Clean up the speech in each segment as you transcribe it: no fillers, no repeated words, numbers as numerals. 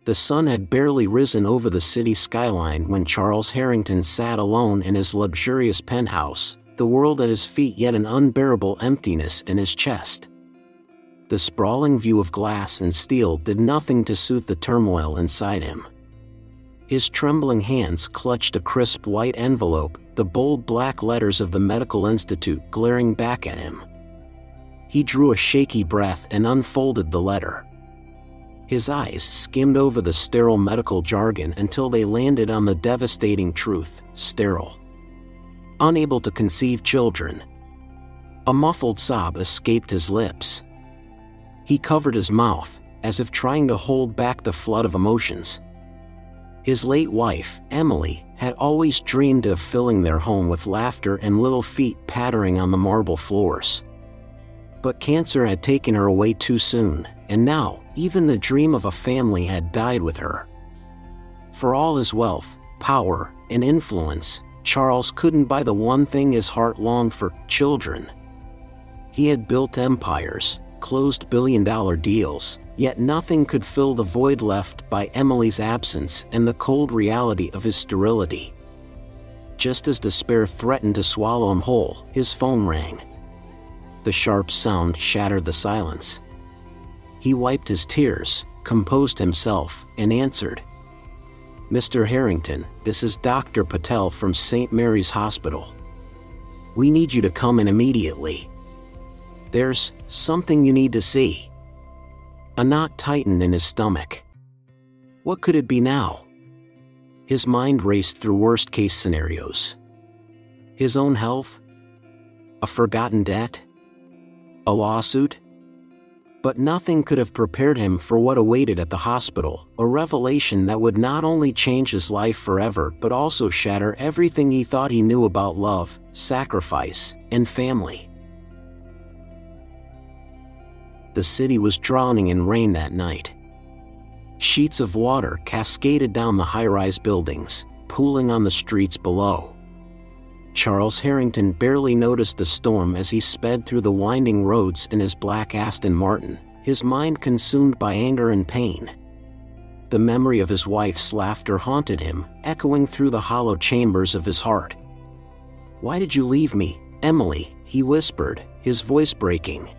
The sun had barely risen over the city skyline when Charles Harrington sat alone in his luxurious penthouse, the world at his feet yet an unbearable emptiness in his chest. The sprawling view of glass and steel did nothing to soothe the turmoil inside him. His trembling hands clutched a crisp white envelope, the bold black letters of the medical institute glaring back at him. He drew a shaky breath and unfolded the letter. His eyes skimmed over the sterile medical jargon until they landed on the devastating truth: sterile. Unable to conceive children. A muffled sob escaped his lips. He covered his mouth, as if trying to hold back the flood of emotions. His late wife, Emily, had always dreamed of filling their home with laughter and little feet pattering on the marble floors. But cancer had taken her away too soon, and now, even the dream of a family had died with her. For all his wealth, power, and influence, Charles couldn't buy the one thing his heart longed for: children. He had built empires, closed billion-dollar deals, yet nothing could fill the void left by Emily's absence and the cold reality of his sterility. Just as despair threatened to swallow him whole, his phone rang. The sharp sound shattered the silence. He wiped his tears, composed himself, and answered. "Mr. Harrington, this is Dr. Patel from St. Mary's Hospital. We need you to come in immediately. There's something you need to see." A knot tightened in his stomach. What could it be now? His mind raced through worst-case scenarios. His own health? A forgotten debt? A lawsuit? But nothing could have prepared him for what awaited at the hospital, a revelation that would not only change his life forever but also shatter everything he thought he knew about love, sacrifice, and family. The city was drowning in rain that night. Sheets of water cascaded down the high-rise buildings, pooling on the streets below. Charles Harrington barely noticed the storm as he sped through the winding roads in his black Aston Martin, his mind consumed by anger and pain. The memory of his wife's laughter haunted him, echoing through the hollow chambers of his heart. "Why did you leave me, Emily?" he whispered, his voice breaking.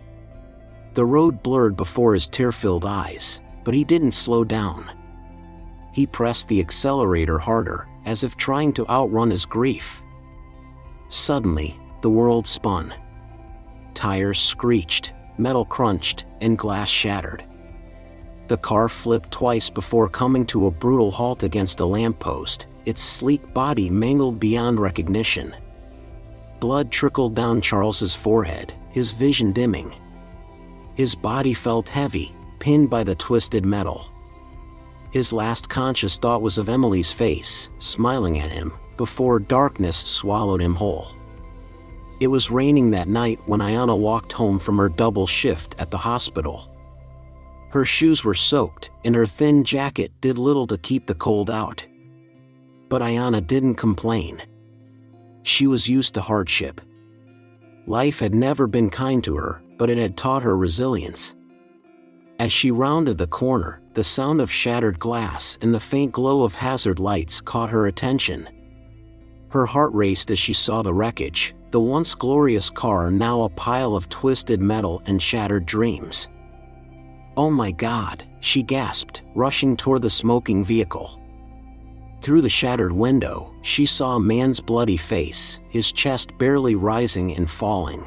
The road blurred before his tear-filled eyes, but he didn't slow down. He pressed the accelerator harder, as if trying to outrun his grief. Suddenly, the world spun. Tires screeched, metal crunched, and glass shattered. The car flipped twice before coming to a brutal halt against a lamppost, its sleek body mangled beyond recognition. Blood trickled down Charles's forehead, his vision dimming. His body felt heavy, pinned by the twisted metal. His last conscious thought was of Emily's face, smiling at him, before darkness swallowed him whole. It was raining that night when Ayanna walked home from her double shift at the hospital. Her shoes were soaked, and her thin jacket did little to keep the cold out. But Ayanna didn't complain. She was used to hardship. Life had never been kind to her, but it had taught her resilience. As she rounded the corner, the sound of shattered glass and the faint glow of hazard lights caught her attention. Her heart raced as she saw the wreckage, the once glorious car now a pile of twisted metal and shattered dreams. "Oh my God," she gasped, rushing toward the smoking vehicle. Through the shattered window, she saw a man's bloody face, his chest barely rising and falling.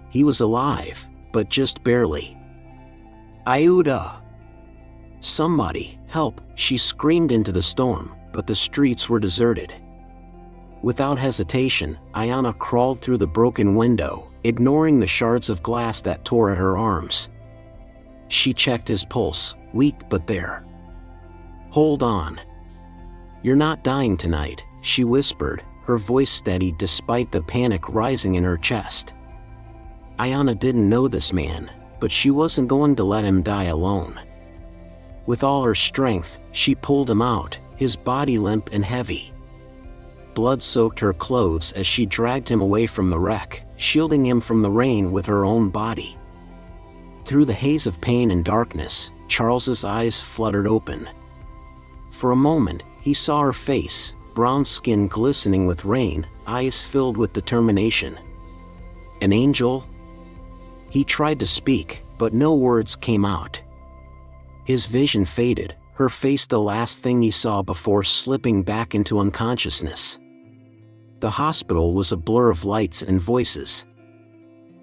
He was alive, but just barely. "Ayuda! Somebody, help!" she screamed into the storm, but the streets were deserted. Without hesitation, Ayanna crawled through the broken window, ignoring the shards of glass that tore at her arms. She checked his pulse, weak but there. "Hold on. You're not dying tonight," she whispered, her voice steady despite the panic rising in her chest. Ayanna didn't know this man, but she wasn't going to let him die alone. With all her strength, she pulled him out, his body limp and heavy. Blood soaked her clothes as she dragged him away from the wreck, shielding him from the rain with her own body. Through the haze of pain and darkness, Charles's eyes fluttered open. For a moment, he saw her face, brown skin glistening with rain, eyes filled with determination. An angel? He tried to speak, but no words came out. His vision faded, her face the last thing he saw before slipping back into unconsciousness. The hospital was a blur of lights and voices.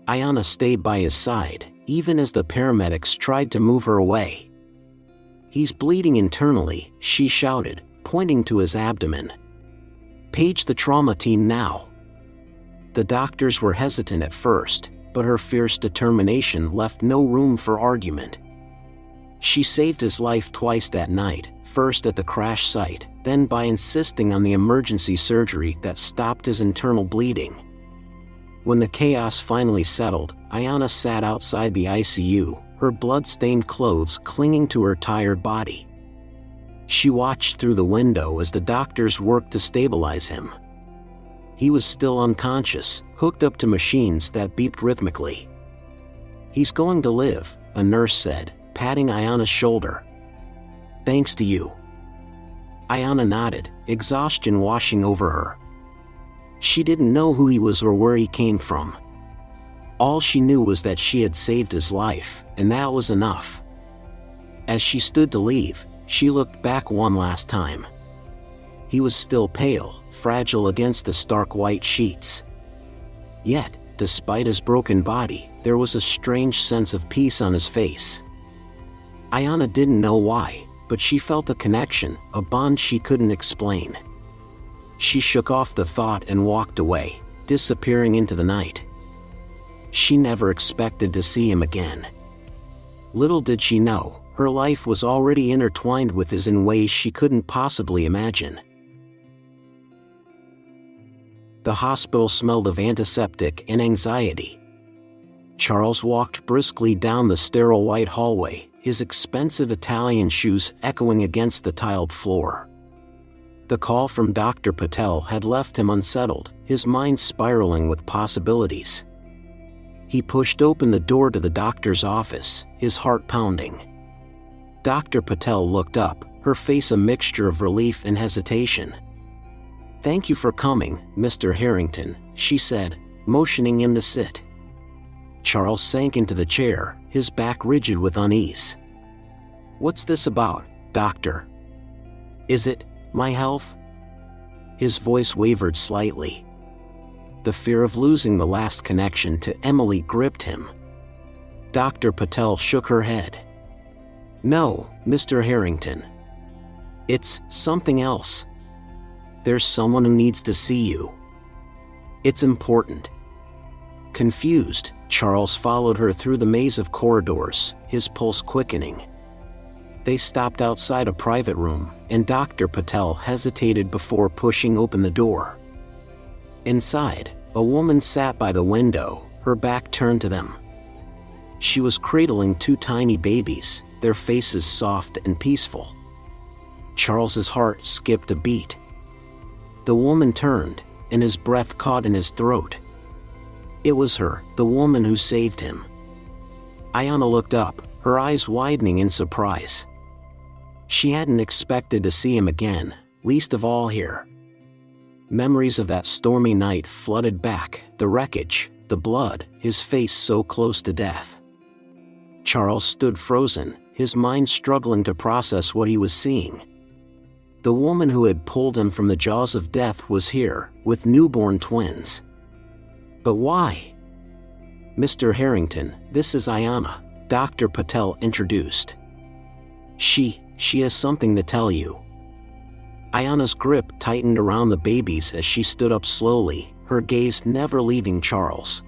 Ayanna stayed by his side, even as the paramedics tried to move her away. "He's bleeding internally," she shouted, pointing to his abdomen. "Page the trauma team now." The doctors were hesitant at first, but her fierce determination left no room for argument. She saved his life twice that night, first at the crash site, then by insisting on the emergency surgery that stopped his internal bleeding. When the chaos finally settled, Ayanna sat outside the ICU, her blood-stained clothes clinging to her tired body. She watched through the window as the doctors worked to stabilize him. He was still unconscious, hooked up to machines that beeped rhythmically. "He's going to live," a nurse said, patting Ayanna's shoulder. "Thanks to you." Ayanna nodded, exhaustion washing over her. She didn't know who he was or where he came from. All she knew was that she had saved his life, and that was enough. As she stood to leave, she looked back one last time. He was still pale, fragile against the stark white sheets. Yet, despite his broken body, there was a strange sense of peace on his face. Ayanna didn't know why, but she felt a connection, a bond she couldn't explain. She shook off the thought and walked away, disappearing into the night. She never expected to see him again. Little did she know, her life was already intertwined with his in ways she couldn't possibly imagine. The hospital smelled of antiseptic and anxiety. Charles walked briskly down the sterile white hallway, his expensive Italian shoes echoing against the tiled floor. The call from Dr. Patel had left him unsettled, his mind spiraling with possibilities. He pushed open the door to the doctor's office, his heart pounding. Dr. Patel looked up, her face a mixture of relief and hesitation. "Thank you for coming, Mr. Harrington," she said, motioning him to sit. Charles sank into the chair, his back rigid with unease. "What's this about, doctor? Is it my health?" His voice wavered slightly. The fear of losing the last connection to Emily gripped him. Dr. Patel shook her head. "No, Mr. Harrington. It's something else. There's someone who needs to see you. It's important." Confused, Charles followed her through the maze of corridors, his pulse quickening. They stopped outside a private room, and Dr. Patel hesitated before pushing open the door. Inside, a woman sat by the window, her back turned to them. She was cradling two tiny babies, their faces soft and peaceful. Charles's heart skipped a beat. The woman turned, and his breath caught in his throat. It was her, the woman who saved him. Ayanna looked up, her eyes widening in surprise. She hadn't expected to see him again, least of all here. Memories of that stormy night flooded back, the wreckage, the blood, his face so close to death. Charles stood frozen, his mind struggling to process what he was seeing. The woman who had pulled him from the jaws of death was here, with newborn twins. But why? "Mr. Harrington, this is Ayanna," Dr. Patel introduced. She has something to tell you." Ayanna's grip tightened around the babies as she stood up slowly, her gaze never leaving Charles.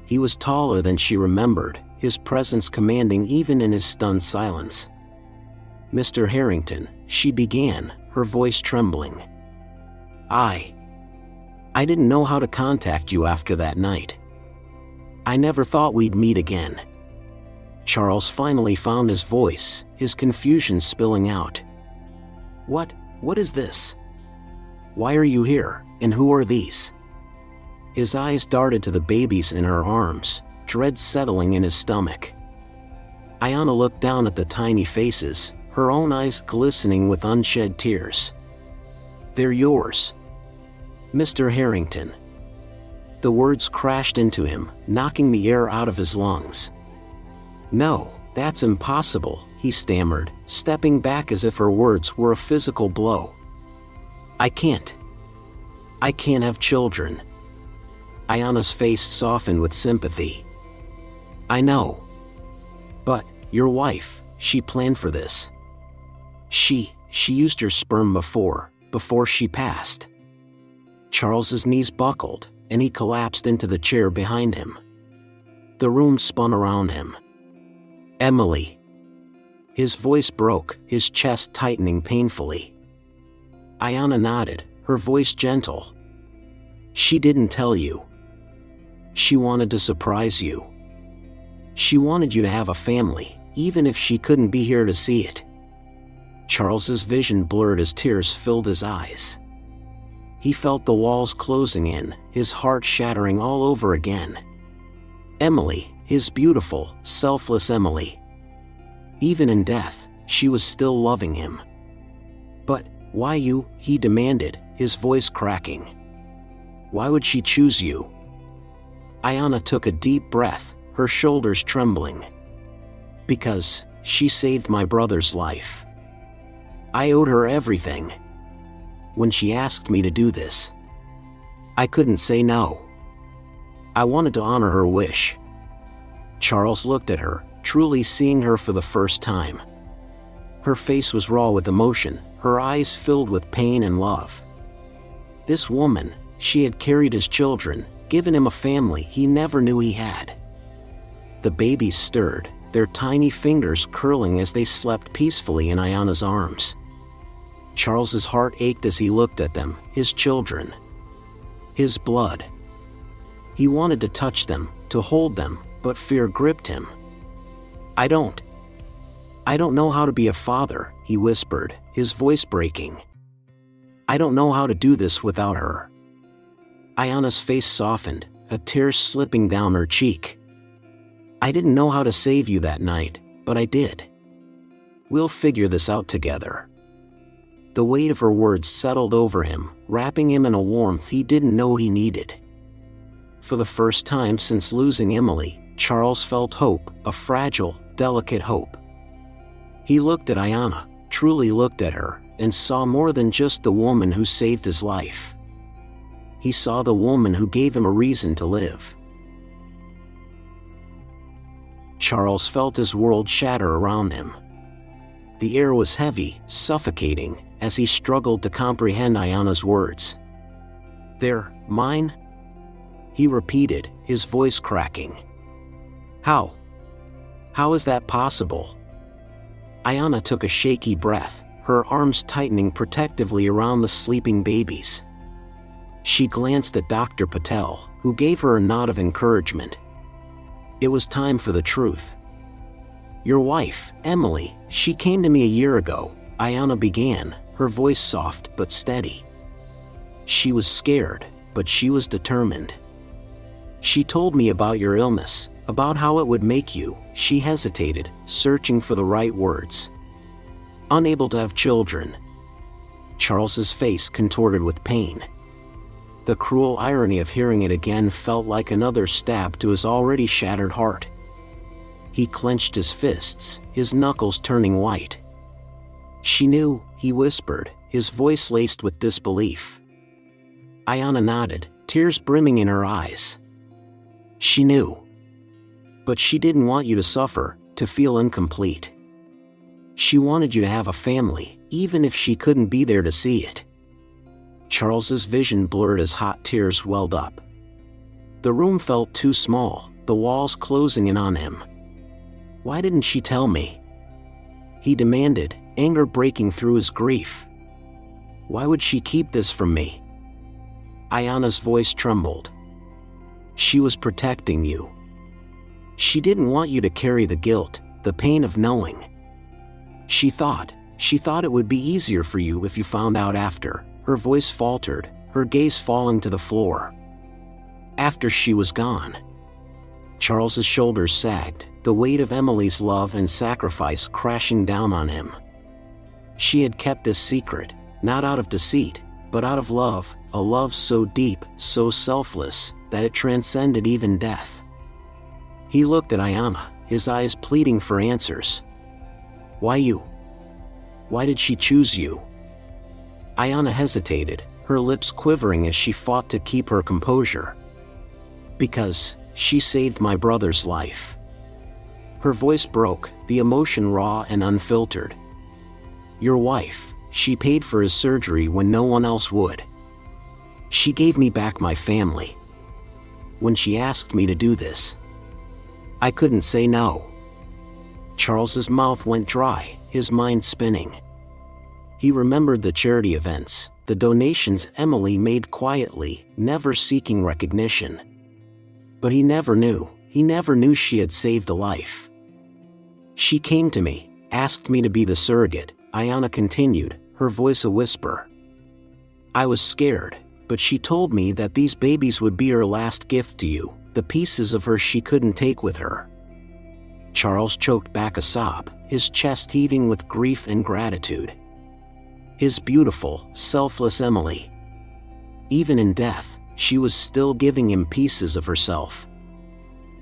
He was taller than she remembered, his presence commanding even in his stunned silence. "Mr. Harrington," she began, her voice trembling. I didn't know how to contact you after that night. I never thought we'd meet again." Charles finally found his voice, his confusion spilling out. What is this? Why are you here, and who are these?" His eyes darted to the babies in her arms, dread settling in his stomach. Ayanna looked down at the tiny faces, her own eyes glistening with unshed tears. "They're yours, Mr. Harrington." The words crashed into him, knocking the air out of his lungs. "No, that's impossible," he stammered, stepping back as if her words were a physical blow. I can't have children." Ayanna's face softened with sympathy. "I know. But, your wife, she planned for this. She used your sperm before she passed." Charles's knees buckled, and he collapsed into the chair behind him. The room spun around him. "Emily." His voice broke, his chest tightening painfully. Ayanna nodded, her voice gentle. "She didn't tell you. She wanted to surprise you. She wanted you to have a family, even if she couldn't be here to see it." Charles's vision blurred as tears filled his eyes. He felt the walls closing in, his heart shattering all over again. Emily, his beautiful, selfless Emily. Even in death, she was still loving him. "But, why you?" he demanded, his voice cracking. "Why would she choose you?" Ayanna took a deep breath, her shoulders trembling. "Because she saved my brother's life. I owed her everything. When she asked me to do this, I couldn't say no. I wanted to honor her wish." Charles looked at her, truly seeing her for the first time. Her face was raw with emotion, her eyes filled with pain and love. This woman, she had carried his children, given him a family he never knew he had. The babies stirred, their tiny fingers curling as they slept peacefully in Ayanna's arms. Charles's heart ached as he looked at them, his children. His blood. He wanted to touch them, to hold them, but fear gripped him. I don't know how to be a father," he whispered, his voice breaking. "I don't know how to do this without her." Ayanna's face softened, a tear slipping down her cheek. "I didn't know how to save you that night, but I did. We'll figure this out together." The weight of her words settled over him, wrapping him in a warmth he didn't know he needed. For the first time since losing Emily, Charles felt hope, a fragile, delicate hope. He looked at Ayanna, truly looked at her, and saw more than just the woman who saved his life. He saw the woman who gave him a reason to live. Charles felt his world shatter around him. The air was heavy, suffocating, as he struggled to comprehend Ayanna's words. "They're mine?" he repeated, his voice cracking. How? How is that possible?" Ayanna took a shaky breath, her arms tightening protectively around the sleeping babies. She glanced at Dr. Patel, who gave her a nod of encouragement. It was time for the truth. "Your wife, Emily, she came to me a year ago," Ayanna began, her voice soft but steady. "She was scared, but she was determined. She told me about your illness, about how it would make you." She hesitated, searching for the right words. "Unable to have children." Charles's face contorted with pain. The cruel irony of hearing it again felt like another stab to his already shattered heart. He clenched his fists, his knuckles turning white. "She knew," he whispered, his voice laced with disbelief. Ayanna nodded, tears brimming in her eyes. "She knew. But she didn't want you to suffer, to feel incomplete. She wanted you to have a family, even if she couldn't be there to see it." Charles's vision blurred as hot tears welled up. The room felt too small, the walls closing in on him. "Why didn't she tell me?" he demanded, anger breaking through his grief. "Why would she keep this from me?" Ayanna's voice trembled. "She was protecting you. She didn't want you to carry the guilt, the pain of knowing. She thought it would be easier for you if you found out after." Her voice faltered, her gaze falling to the floor. "After she was gone." Charles's shoulders sagged, the weight of Emily's love and sacrifice crashing down on him. She had kept this secret, not out of deceit, but out of love, a love so deep, so selfless, that it transcended even death. He looked at Ayanna, his eyes pleading for answers. Why you? Why did she choose you? Ayanna hesitated, her lips quivering as she fought to keep her composure. Because she saved my brother's life. Her voice broke, the emotion raw and unfiltered. Your wife, she paid for his surgery when no one else would. She gave me back my family. When she asked me to do this, I couldn't say no. Charles's mouth went dry, his mind spinning. He remembered the charity events, the donations Emily made quietly, never seeking recognition. But he never knew she had saved a life. She came to me, asked me to be the surrogate, Ayanna continued, her voice a whisper. I was scared, but she told me that these babies would be her last gift to you, the pieces of her she couldn't take with her. Charles choked back a sob, his chest heaving with grief and gratitude. His beautiful, selfless Emily. Even in death, she was still giving him pieces of herself.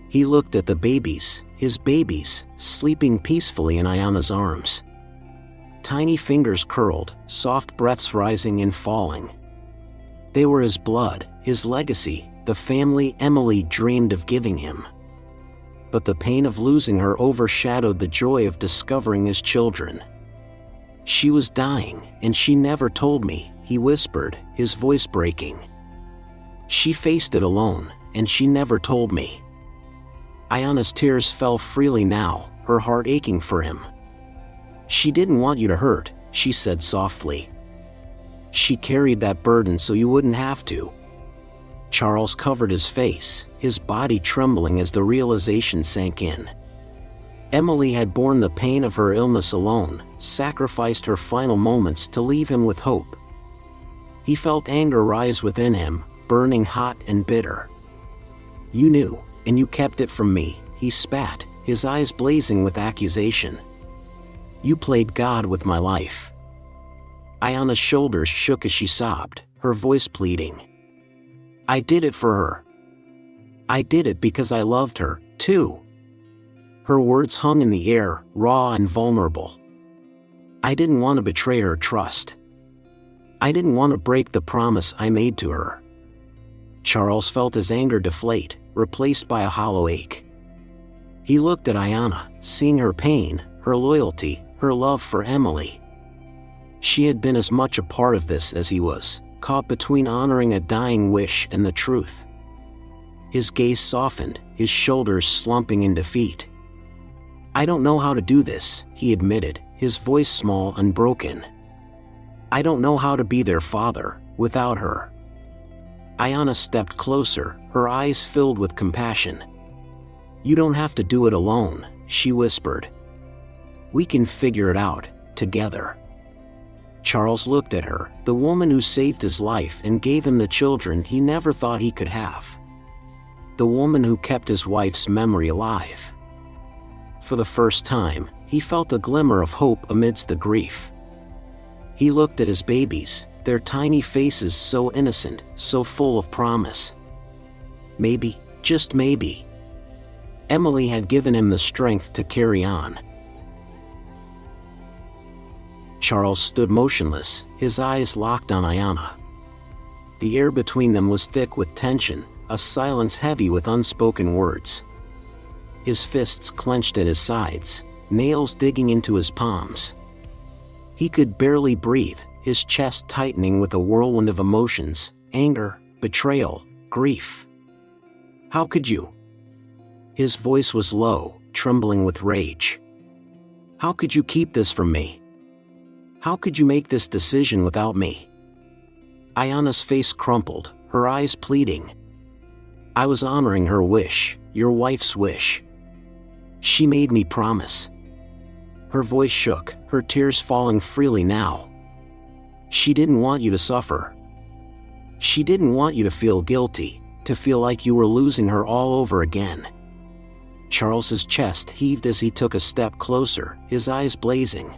He looked at the babies, his babies, sleeping peacefully in Ayanna's arms. Tiny fingers curled, soft breaths rising and falling. They were his blood, his legacy, the family Emily dreamed of giving him. But the pain of losing her overshadowed the joy of discovering his children. She was dying, and she never told me, he whispered, his voice breaking. She faced it alone, and she never told me. Ayanna's tears fell freely now, her heart aching for him. She didn't want you to hurt, she said softly. She carried that burden so you wouldn't have to. Charles covered his face, his body trembling as the realization sank in. Emily had borne the pain of her illness alone, sacrificed her final moments to leave him with hope. He felt anger rise within him, burning hot and bitter. You knew, and you kept it from me, he spat, his eyes blazing with accusation. You played God with my life. Ayanna's shoulders shook as she sobbed, her voice pleading. I did it for her. I did it because I loved her, too. Her words hung in the air, raw and vulnerable. I didn't want to betray her trust. I didn't want to break the promise I made to her. Charles felt his anger deflate, replaced by a hollow ache. He looked at Ayanna, seeing her pain, her loyalty, her love for Emily. She had been as much a part of this as he was, caught between honoring a dying wish and the truth. His gaze softened, his shoulders slumping in defeat. I don't know how to do this, he admitted, his voice small and broken. I don't know how to be their father, without her. Ayanna stepped closer, her eyes filled with compassion. You don't have to do it alone, she whispered. We can figure it out, together. Charles looked at her, the woman who saved his life and gave him the children he never thought he could have. The woman who kept his wife's memory alive. For the first time, he felt a glimmer of hope amidst the grief. He looked at his babies, their tiny faces so innocent, so full of promise. Maybe, just maybe, Emily had given him the strength to carry on. Charles stood motionless, his eyes locked on Ayanna. The air between them was thick with tension, a silence heavy with unspoken words. His fists clenched at his sides, nails digging into his palms. He could barely breathe, his chest tightening with a whirlwind of emotions, anger, betrayal, grief. How could you? His voice was low, trembling with rage. How could you keep this from me? How could you make this decision without me? Ayanna's face crumpled, her eyes pleading. I was honoring her wish, your wife's wish. She made me promise. Her voice shook, her tears falling freely now. She didn't want you to suffer. She didn't want you to feel guilty, to feel like you were losing her all over again. Charles's chest heaved as he took a step closer, his eyes blazing.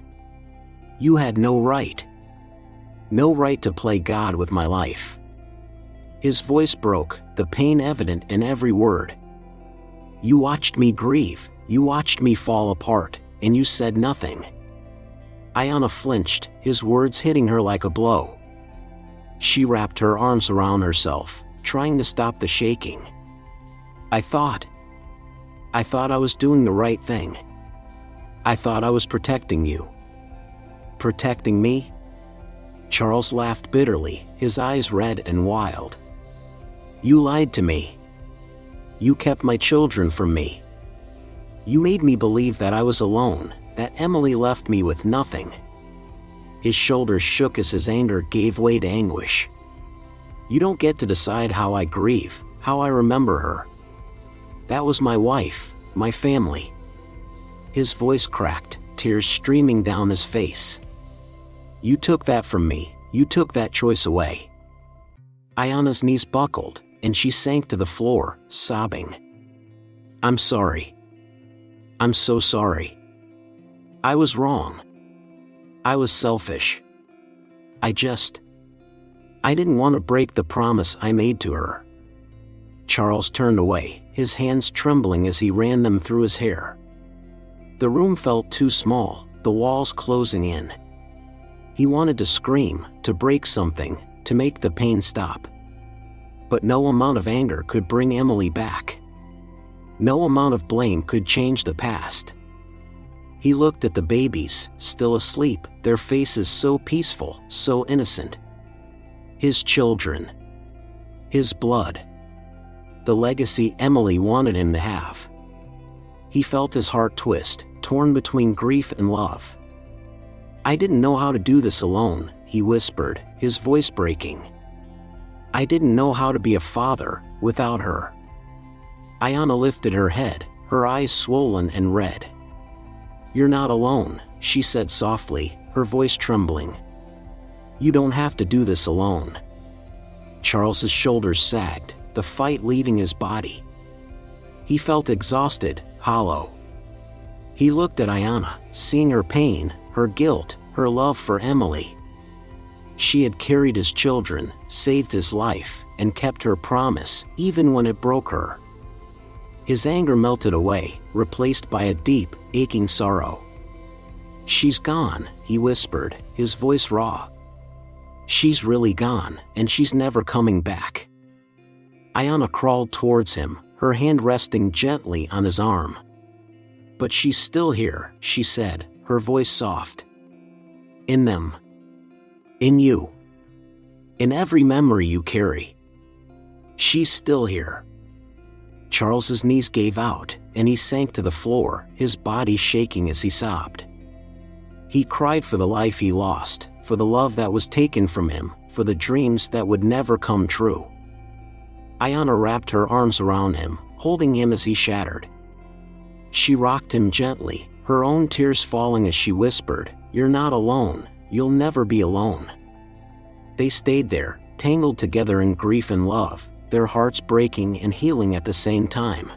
You had no right. No right to play God with my life. His voice broke, the pain evident in every word. You watched me grieve, you watched me fall apart, and you said nothing. Ayanna flinched, his words hitting her like a blow. She wrapped her arms around herself, trying to stop the shaking. I thought I was doing the right thing. I thought I was protecting you. Protecting me? Charles laughed bitterly, his eyes red and wild. You lied to me. You kept my children from me. You made me believe that I was alone, that Emily left me with nothing. His shoulders shook as his anger gave way to anguish. You don't get to decide how I grieve, how I remember her. That was my wife, my family. His voice cracked, tears streaming down his face. You took that from me, you took that choice away. Ayanna's knees buckled, and she sank to the floor, sobbing. I'm sorry. I'm so sorry. I was wrong. I was selfish. I didn't want to break the promise I made to her. Charles turned away, his hands trembling as he ran them through his hair. The room felt too small, the walls closing in. He wanted to scream, to break something, to make the pain stop. But no amount of anger could bring Emily back. No amount of blame could change the past. He looked at the babies, still asleep, their faces so peaceful, so innocent. His children. His blood. The legacy Emily wanted him to have. He felt his heart twist, torn between grief and love. I didn't know how to do this alone, he whispered, his voice breaking. I didn't know how to be a father without her. Ayanna lifted her head, her eyes swollen and red. You're not alone, she said softly, her voice trembling. You don't have to do this alone. Charles's shoulders sagged, the fight leaving his body. He felt exhausted, hollow. He looked at Ayanna, seeing her pain, her guilt, her love for Emily. She had carried his children, saved his life, and kept her promise, even when it broke her. His anger melted away, replaced by a deep, aching sorrow. She's gone, he whispered, his voice raw. She's really gone, and she's never coming back. Ayanna crawled towards him, her hand resting gently on his arm. But she's still here, she said, her voice soft. In them. In you. In every memory you carry. She's still here. Charles's knees gave out, and he sank to the floor, his body shaking as he sobbed. He cried for the life he lost, for the love that was taken from him, for the dreams that would never come true. Ayanna wrapped her arms around him, holding him as he shattered. She rocked him gently, her own tears falling as she whispered, You're not alone, you'll never be alone. They stayed there, tangled together in grief and love, their hearts breaking and healing at the same time.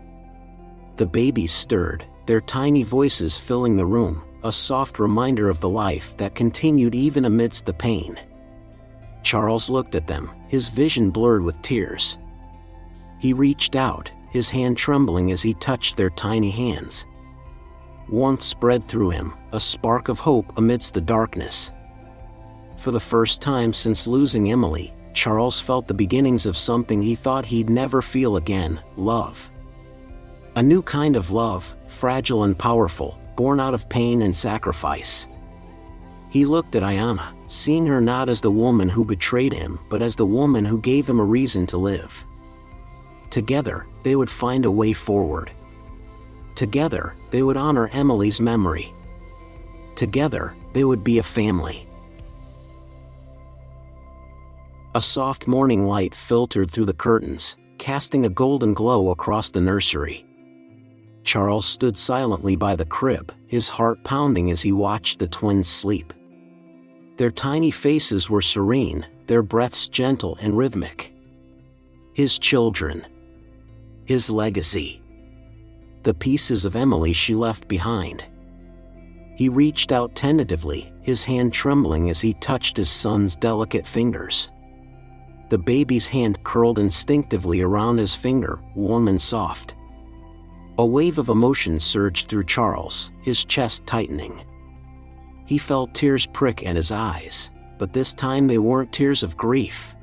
The babies stirred, their tiny voices filling the room, a soft reminder of the life that continued even amidst the pain. Charles looked at them, his vision blurred with tears. He reached out, his hand trembling as he touched their tiny hands. Warmth spread through him, a spark of hope amidst the darkness. For the first time since losing Emily, Charles felt the beginnings of something he thought he'd never feel again, love. A new kind of love, fragile and powerful, born out of pain and sacrifice. He looked at Ayanna, seeing her not as the woman who betrayed him, but as the woman who gave him a reason to live. Together, they would find a way forward. Together, they would honor Emily's memory. Together, they would be a family. A soft morning light filtered through the curtains, casting a golden glow across the nursery. Charles stood silently by the crib, his heart pounding as he watched the twins sleep. Their tiny faces were serene, their breaths gentle and rhythmic. His children. His legacy. the pieces of Emily she left behind. He reached out tentatively, his hand trembling as he touched his son's delicate fingers. The baby's hand curled instinctively around his finger, warm and soft. A wave of emotion surged through Charles, his chest tightening. He felt tears prick at his eyes, but this time they weren't tears of grief.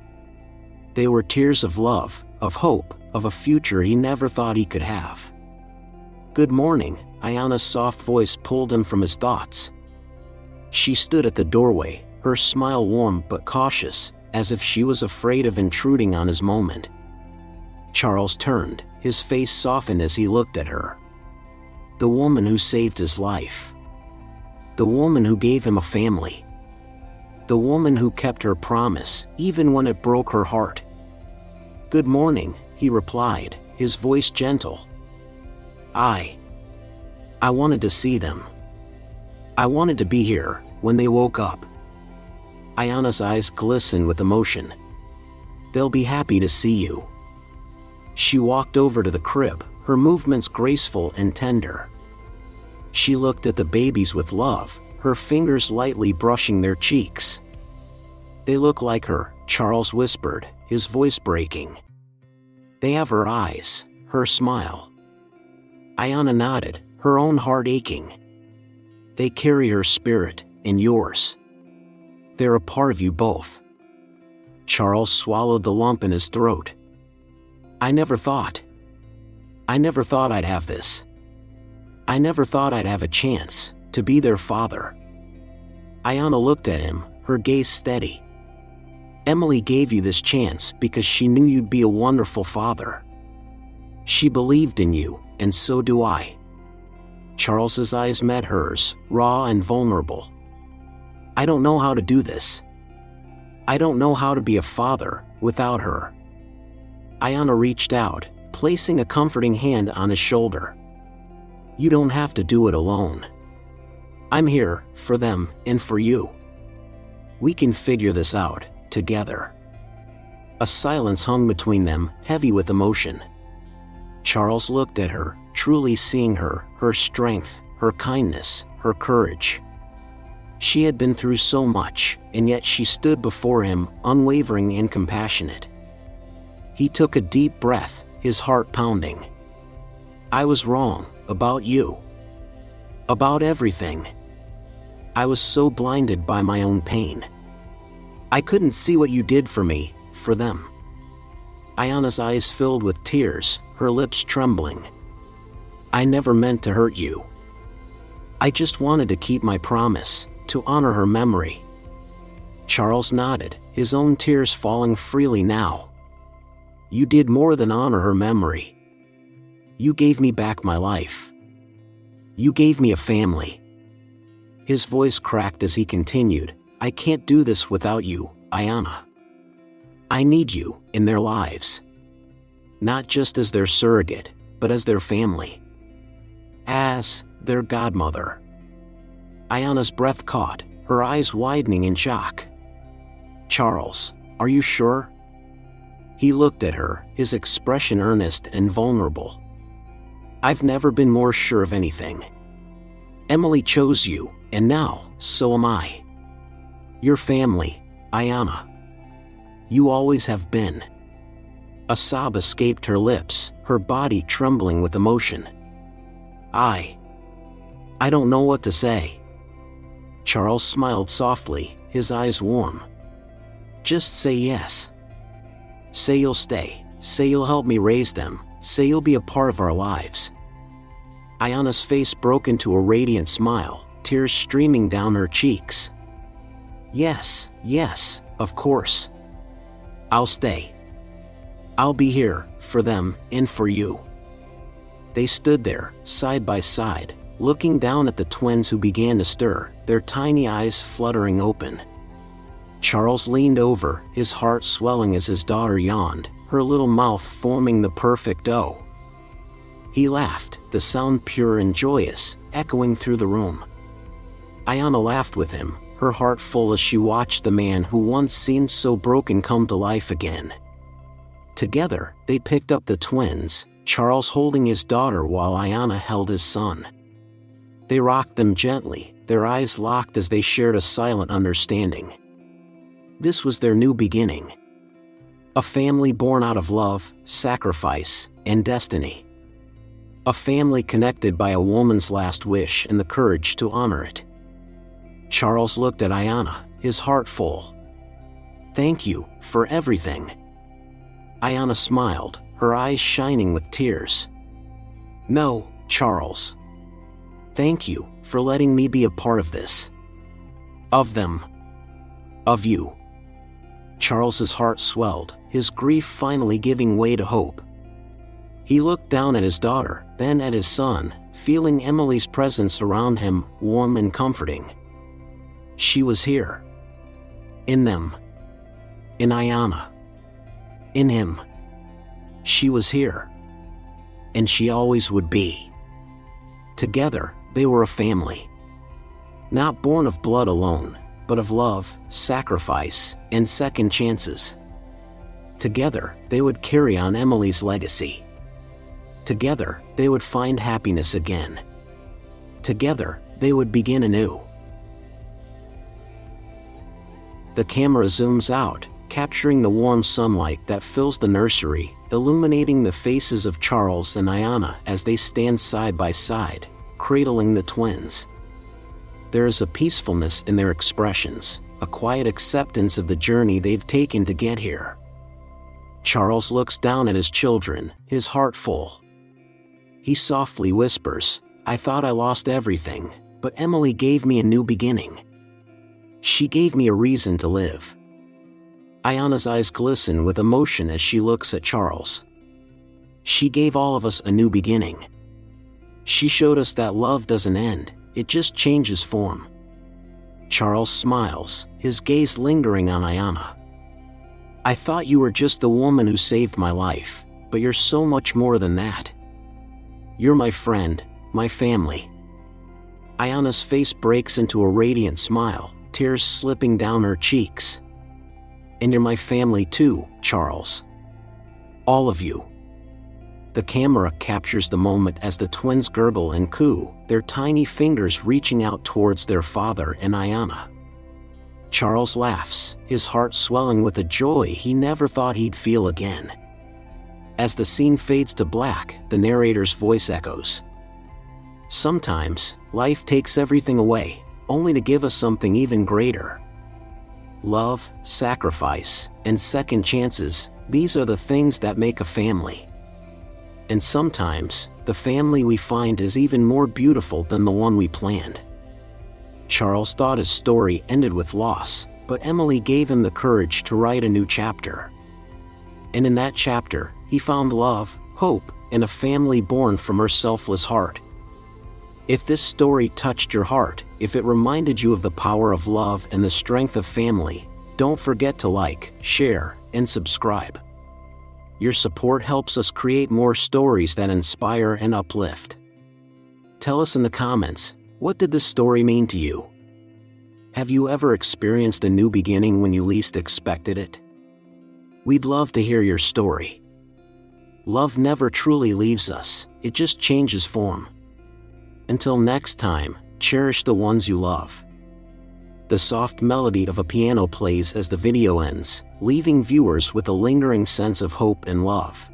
They were tears of love, of hope, of a future he never thought he could have. "Good morning," Ayanna's soft voice pulled him from his thoughts. She stood at the doorway, her smile warm but cautious, as if she was afraid of intruding on his moment. Charles turned, his face softened as he looked at her. The woman who saved his life. The woman who gave him a family. The woman who kept her promise, even when it broke her heart. "Good morning," he replied, his voice gentle. I wanted to see them. I wanted to be here when they woke up." Ayanna's eyes glistened with emotion. "They'll be happy to see you." She walked over to the crib, her movements graceful and tender. She looked at the babies with love, her fingers lightly brushing their cheeks. "They look like her," Charles whispered, his voice breaking. "They have her eyes, her smile." Ayanna nodded, her own heart aching. "They carry her spirit, and yours. They're a part of you both." Charles swallowed the lump in his throat. I never thought I'd have this. I never thought I'd have a chance to be their father." Ayanna looked at him, her gaze steady. "Emily gave you this chance because she knew you'd be a wonderful father. She believed in you, and so do I." Charles's eyes met hers, raw and vulnerable. "I don't know how to do this. I don't know how to be a father without her." Ayanna reached out, placing a comforting hand on his shoulder. "You don't have to do it alone. I'm here, for them, and for you. We can figure this out, together." A silence hung between them, heavy with emotion. Charles looked at her, truly seeing her strength, her kindness, her courage. She had been through so much, and yet she stood before him, unwavering and compassionate. He took a deep breath, his heart pounding. "I was wrong, about you. About everything. I was so blinded by my own pain. I couldn't see what you did for me, for them." Ayanna's eyes filled with tears, her lips trembling. "I never meant to hurt you. I just wanted to keep my promise, to honor her memory." Charles nodded, his own tears falling freely now. "You did more than honor her memory. You gave me back my life. You gave me a family." His voice cracked as he continued, "I can't do this without you, Ayanna. I need you in their lives. Not just as their surrogate, but as their family. As their godmother." Ayanna's breath caught, her eyes widening in shock. "Charles, are you sure?" He looked at her, his expression earnest and vulnerable. "I've never been more sure of anything. Emily chose you, and now, so am I. Your family, Ayanna. You always have been." A sob escaped her lips, her body trembling with emotion. I don't know what to say." Charles smiled softly, his eyes warm. "Just say yes. Say you'll stay, say you'll help me raise them, say you'll be a part of our lives." Ayanna's face broke into a radiant smile, tears streaming down her cheeks. Yes, of course. I'll stay. I'll be here, for them, and for you." They stood there, side by side, looking down at the twins who began to stir, their tiny eyes fluttering open. Charles leaned over, his heart swelling as his daughter yawned, her little mouth forming the perfect O. He laughed, the sound pure and joyous, echoing through the room. Ayanna laughed with him, her heart full as she watched the man who once seemed so broken come to life again. Together, they picked up the twins, Charles holding his daughter while Ayanna held his son. They rocked them gently, their eyes locked as they shared a silent understanding. This was their new beginning. A family born out of love, sacrifice, and destiny. A family connected by a woman's last wish and the courage to honor it. Charles looked at Ayanna, his heart full. "Thank you for everything." Ayanna smiled, her eyes shining with tears. "No, Charles. Thank you for letting me be a part of this. Of them. Of you." Charles's heart swelled, his grief finally giving way to hope. He looked down at his daughter, then at his son, feeling Emily's presence around him, warm and comforting. She was here. In them. In Ayanna. In him. She was here. And she always would be. Together, they were a family. Not born of blood alone, but of love, sacrifice, and second chances. Together, they would carry on Emily's legacy. Together, they would find happiness again. Together, they would begin anew. The camera zooms out, capturing the warm sunlight that fills the nursery, illuminating the faces of Charles and Ayanna as they stand side by side, cradling the twins. There is a peacefulness in their expressions, a quiet acceptance of the journey they've taken to get here. Charles looks down at his children, his heart full. He softly whispers, "I thought I lost everything, but Emily gave me a new beginning. She gave me a reason to live." Ayanna's eyes glisten with emotion as she looks at Charles. She gave all of us a new beginning. She showed us that love doesn't end, it just changes form. Charles smiles, his gaze lingering on Ayanna. "I thought you were just the woman who saved my life, but you're so much more than that. You're my friend, my family." Ayanna's face breaks into a radiant smile, tears slipping down her cheeks. "And you're my family too, Charles. All of you." The camera captures the moment as the twins gurgle and coo, their tiny fingers reaching out towards their father and Ayanna. Charles laughs, his heart swelling with a joy he never thought he'd feel again. As the scene fades to black, the narrator's voice echoes. "Sometimes, life takes everything away, only to give us something even greater. Love, sacrifice, and second chances, these are the things that make a family. And sometimes, the family we find is even more beautiful than the one we planned." Charles thought his story ended with loss, but Emily gave him the courage to write a new chapter. And in that chapter, he found love, hope, and a family born from her selfless heart. If this story touched your heart, if it reminded you of the power of love and the strength of family, don't forget to like, share, and subscribe. Your support helps us create more stories that inspire and uplift. Tell us in the comments, what did this story mean to you? Have you ever experienced a new beginning when you least expected it? We'd love to hear your story. Love never truly leaves us, it just changes form. Until next time, cherish the ones you love. The soft melody of a piano plays as the video ends, leaving viewers with a lingering sense of hope and love.